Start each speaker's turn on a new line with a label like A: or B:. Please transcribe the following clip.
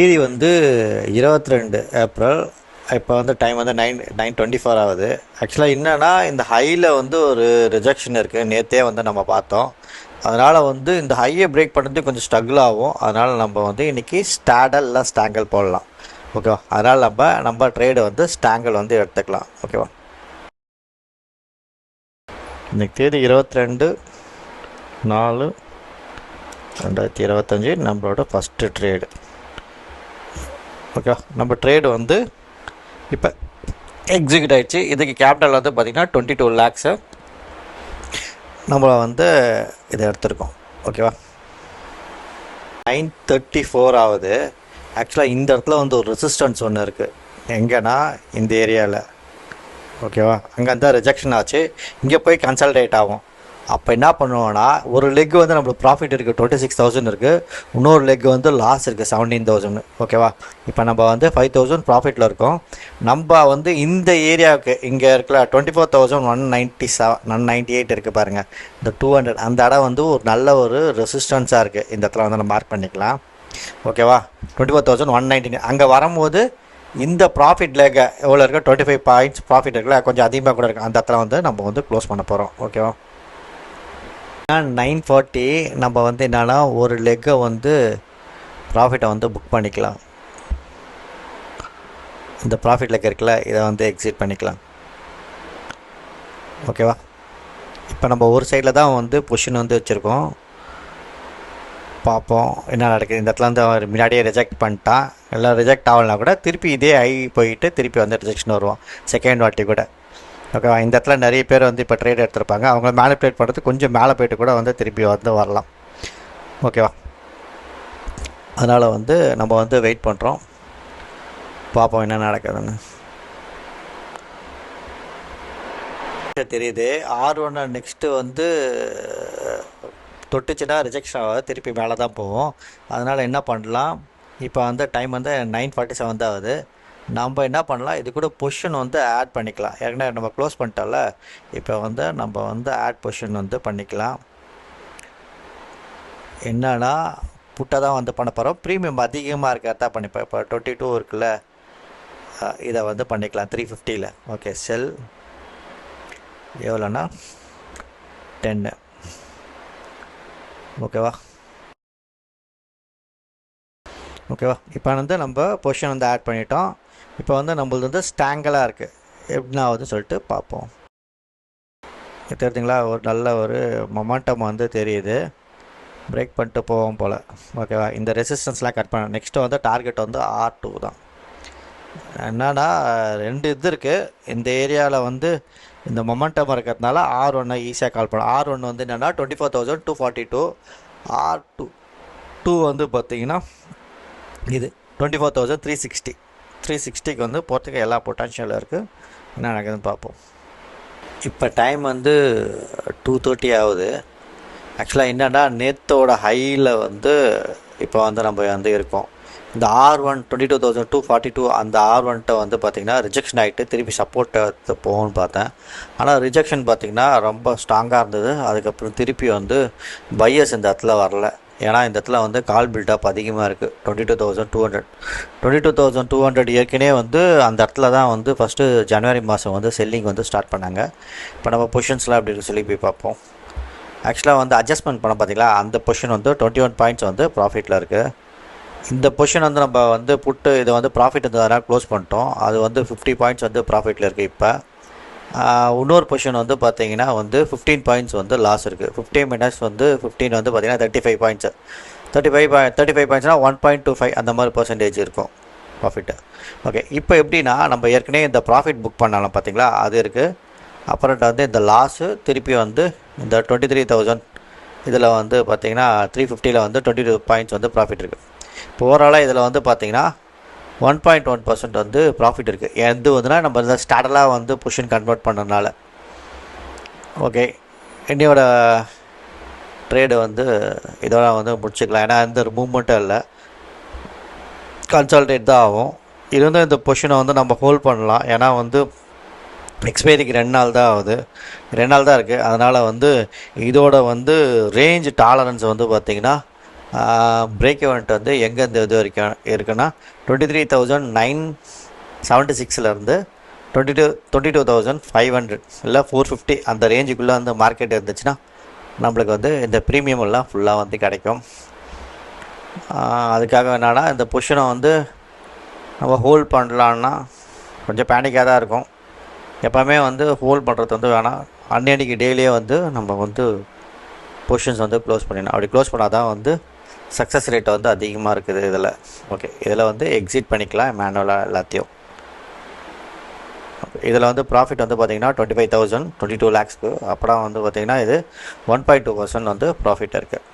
A: தேதி வந்து 22 ஏப்ரல். இப்போ வந்து டைம் வந்து 9:24 ஆகுது. ஆக்சுவலாக என்னென்னா இந்த ஹையில் வந்து ஒரு ரிஜெக்ஷன் இருக்குது, நேற்றே வந்து நம்ம பார்த்தோம். அதனால் வந்து இந்த ஹையை பிரேக் பண்ணுறது கொஞ்சம் ஸ்ட்ரகிள் ஆகும். அதனால் நம்ம வந்து இன்றைக்கி ஸ்டாடல் இல்லை ஸ்டாங்கல் போடலாம். ஓகேவா? அதனால் நம்ம ட்ரேடு வந்து ஸ்டாங்கல் வந்து எடுத்துக்கலாம். ஓகேவா? இன்றைக்கி தேதி 22/4/2025 நம்மளோட ஃபஸ்ட்டு ட்ரேடு. ஓகே, நம்ம ட்ரேடு வந்து இப்போ எக்ஸிக்யூட் ஆகிடுச்சு. இதுக்கு கேபிட்டல் வந்து பார்த்திங்கன்னா 22 lakhs நம்ம வந்து இதை எடுத்துருக்கோம். ஓகேவா? 9:34 ஆகுது. ஆக்சுவலாக இந்த இடத்துல வந்து ஒரு ரெசிஸ்டன்ஸ் ஒன்று இருக்குது. எங்கன்னா இந்த ஏரியாவில். ஓகேவா? அங்கே இருந்தால் ரிஜெக்ஷன் ஆச்சு, இங்கே போய் கன்சல்டேட் ஆகும். அப்போ என்ன பண்ணுவோன்னா, ஒரு லெக் வந்து நம்மளுக்கு ப்ராஃபிட் இருக்குது 26,000 இருக்குது, இன்னொரு லெக் வந்து லாஸ் இருக்குது 17,000. ஓகேவா? இப்போ நம்ம வந்து 5,000 ப்ராஃபிட்டில் இருக்கோம். நம்ம வந்து இந்த ஏரியாவுக்கு இங்கே இருக்கல 24,198 இருக்குது பாருங்கள், இந்த 200 அந்த இடம் வந்து ஒரு நல்ல ஒரு ரெசிஸ்டன்ஸாக இருக்குது. இந்த இடத்துல வந்து நம்ம மார்க் பண்ணிக்கலாம். ஓகேவா? 24,199 அங்கே வரும்போது இந்த ப்ராஃபிட் லெக் எவ்வளோ இருக்குது, 25 பாயிண்ட்ஸ் ப்ராஃபிட் இருக்குல்ல, கொஞ்சம் அதிகமாக கூட இருக்குது. அந்த இடத்துல வந்து நம்ம வந்து க்ளோஸ் பண்ண போகிறோம். ஓகேவா? 9:40 நம்ம வந்து என்னென்னா ஒரு லெக்கை வந்து ப்ராஃபிட்டை வந்து புக் பண்ணிக்கலாம். இந்த ப்ராஃபிட் லெக் இருக்குல்ல, இதை வந்து எக்ஸிட் பண்ணிக்கலாம். ஓகேவா? இப்போ நம்ம ஒரு சைடில் தான் வந்து பொசிஷன் வந்து வச்சுருக்கோம். பார்ப்போம் என்ன நடக்குது. இந்த இடத்துல வந்து அவர் முன்னாடியே ரிஜெக்ட் பண்ணிட்டான். எல்லாம் ரிஜெக்ட் ஆகலைனா கூட திருப்பி இதே ஐ போயிட்டு திருப்பி வந்து ரிஜெக்ஷன் வருவோம் செகண்ட் வாட்டி கூட. ஓகேவா? இந்த இடத்துல நிறைய பேர் வந்து இப்போ ட்ரேட் எடுத்திருப்பாங்க. அவங்க மேனிப்புலேட் பண்ணுறது கொஞ்சம் மேலே போய்ட்டு கூட வந்து திருப்பி வந்து வரலாம். ஓகேவா? அதனால் வந்து நம்ம வந்து வெயிட் பண்ணுறோம், பார்ப்போம் என்ன நடக்குதுன்னு. தெரியுது R1 நெக்ஸ்ட்டு வந்து தொட்டுச்சுன்னா ரிஜெக்ஷன் ஆகாது, திருப்பி மேலே தான் போவோம். அதனால் என்ன பண்ணலாம், இப்போ வந்து டைம் வந்து 9:47 தான் ஆகுது. நம்ம என்ன பண்ணலாம், இது கூட பொசிஷன் வந்து ஆட் பண்ணிக்கலாம். ஏற்கனவே நம்ம க்ளோஸ் பண்ணிட்டோம்ல, இப்போ வந்து நம்ம வந்து ஆட் பொசிஷன் வந்து பண்ணிக்கலாம். என்னன்னா புட்டை தான் வந்து பண்ண போகிறோம். ப்ரீமியம் அதிகமாக இருக்கிறதா பண்ணிப்போம். இப்போ 22 இருக்குல்ல, இதை வந்து பண்ணிக்கலாம் 350. ஓகே, செல் எவ்வளோன்னா 10. ஓகேவா? இப்போ வந்து நம்ம பொசிஷன் வந்து ஆட் பண்ணிட்டோம். இப்போ வந்து நம்மளது வந்து ஸ்டாங்கலாக இருக்குது. எப்படின்னா ஆகுது சொல்லிட்டு பார்ப்போம். தெரியுதுங்களா? ஒரு நல்ல ஒரு மொமெண்டம் வந்து தெரியுது. பிரேக் பண்ணிட்டு போவோம் போல். ஓகேவா? இந்த ரெசிஸ்டன்ஸ்லாம் கட் பண்ண நெக்ஸ்ட்டு வந்து டார்கெட் வந்து R2 தான். என்னன்னா 2 இது இருக்குது. இந்த ஏரியாவில் வந்து இந்த மொமெண்டம் இருக்கிறதுனால R1 ஈஸியாக கால் பண்ணலாம். R1 வந்து என்னென்னா 24,242. R2 வந்து பார்த்திங்கன்னா இது 24,360. 360க்கு வந்து போகிறதுக்கு எல்லா பொட்டன்ஷியலும் இருக்குது. என்ன நடக்குதுன்னு பார்ப்போம். இப்போ டைம் வந்து 2:30 ஆகுது. ஆக்சுவலாக என்னென்னா நேற்றோட ஹையில் வந்து இப்போ வந்து நம்ம வந்து இருக்கோம். இந்த R1 22,242 அந்த R1 வந்து பார்த்திங்கன்னா ரிஜெக்ஷன் ஆகிட்டு திருப்பி சப்போர்ட் போகும்னு பார்த்தேன். ஆனால் ரிஜெக்ஷன் பார்த்திங்கன்னா ரொம்ப ஸ்ட்ராங்காக இருந்தது. அதுக்கப்புறம் திருப்பி வந்து பையர்ஸ் இந்த இடத்துல வரல. ஏன்னா இந்த இடத்துல வந்து கால் பில்டப் அதிகமாக இருக்குது. 22,200 ஏற்கனவே வந்து அந்த இடத்துல தான் வந்து ஃபஸ்ட்டு ஜனவரி மாதம் வந்து செல்லிங் வந்து ஸ்டார்ட் பண்ணாங்க. இப்போ நம்ம பொசிஷன்ஸ்லாம் அப்படி சொல்லி போய் பார்ப்போம். ஆக்சுவலாக வந்து அட்ஜஸ்ட்மெண்ட் பண்ண பார்த்திங்களா, அந்த பொசிஷன் வந்து 21 பாயிண்ட்ஸ் வந்து ப்ராஃபிட்டில் இருக்குது. இந்த பொசிஷன் வந்து நம்ம வந்து புட்டு இதை வந்து ப்ராஃபிட் இருந்ததுனால க்ளோஸ் பண்ணிட்டோம். அது வந்து 50 பாயிண்ட்ஸ் வந்து ப்ராஃபிட்டில் இருக்குது. இப்போ இன்னொரு பொசிஷன் வந்து பார்த்திங்கன்னா வந்து 15 பாயிண்ட்ஸ் வந்து லாஸ் இருக்குது. 15 minus வந்து 15 வந்து பார்த்திங்கன்னா 35 பாயிண்ட்ஸு. 35 பாயிண்ட்ஸ்னால் 1.25 அந்த மாதிரி பர்சன்டேஜ் இருக்கும் ப்ராஃபிட்டு. ஓகே, இப்போ எப்படின்னா நம்ம ஏற்கனவே இந்த ப்ராஃபிட் புக் பண்ணாலும் பார்த்திங்களா, அது இருக்குது. அப்புறம் வந்து இந்த லாஸு திருப்பி வந்து இந்த 23,000 இதில் வந்து பார்த்திங்கன்னா 350 வந்து 22 பாயிண்ட்ஸ் வந்து ப்ராஃபிட் இருக்குது. இப்போ ஓவராலாக இதில் வந்து பார்த்திங்கன்னா 1.1% வந்து ப்ராஃபிட் இருக்குது. எது வந்துன்னா நம்ம இந்த ஸ்டாண்டர்டாக வந்து பொசிஷன் கன்வெர்ட் பண்ணுறதுனால. ஓகே, என்னையோட ட்ரேடு வந்து இதோட வந்து முடிச்சுக்கலாம். ஏன்னா எந்த ஒரு மூவ்மெண்ட்டும் இல்லை, கன்சால்டேட் தான் ஆகும். இருந்தால் இந்த பொசிஷனை வந்து நம்ம ஹோல்ட் பண்ணலாம். ஏன்னா வந்து எக்ஸ்பைரிக்கு 2 நாள் தான் ஆகுது, 2 நாள் தான் இருக்குது. அதனால் வந்து இதோட வந்து ரேஞ்ச் டாலரன்ஸ் வந்து பார்த்திங்கன்னா பிரேக் ஈவெண்ட் வந்து எங்கேருந்து இது வரைக்கும் இருக்குன்னா 23,976 22,500 இல்லை 450 அந்த ரேஞ்சுக்குள்ளே வந்து மார்க்கெட் இருந்துச்சுன்னா நம்மளுக்கு வந்து இந்த ப்ரீமியம் எல்லாம் ஃபுல்லாக வந்து கிடைக்கும். அதுக்காக என்னன்னா இந்த பொசிஷனை வந்து நம்ம ஹோல்ட் பண்ணலான்னா கொஞ்சம் பேனிக்காக தான் இருக்கும். எப்போவுமே வந்து ஹோல்ட் பண்ணுறது வந்து வேணாம், அன்னைக்கு டெய்லியே வந்து நம்ம வந்து பொசிஷன்ஸ் வந்து க்ளோஸ் பண்ணிடணும். அப்படி க்ளோஸ் பண்ணால் தான் வந்து சக்ஸஸ் ரேட் வந்து அதிகமாக இருக்குது இதில். ஓகே, இதில் வந்து எக்ஸிட் பண்ணிக்கலாம் மேனுவலாக எல்லாத்தையும். இதில் வந்து ப்ராஃபிட் வந்து பார்த்திங்கன்னா 25,000 22 lakhsக்கு அப்புறம் வந்து பார்த்திங்கன்னா இது 1.2% வந்து ப்ராஃபிட் இருக்குது.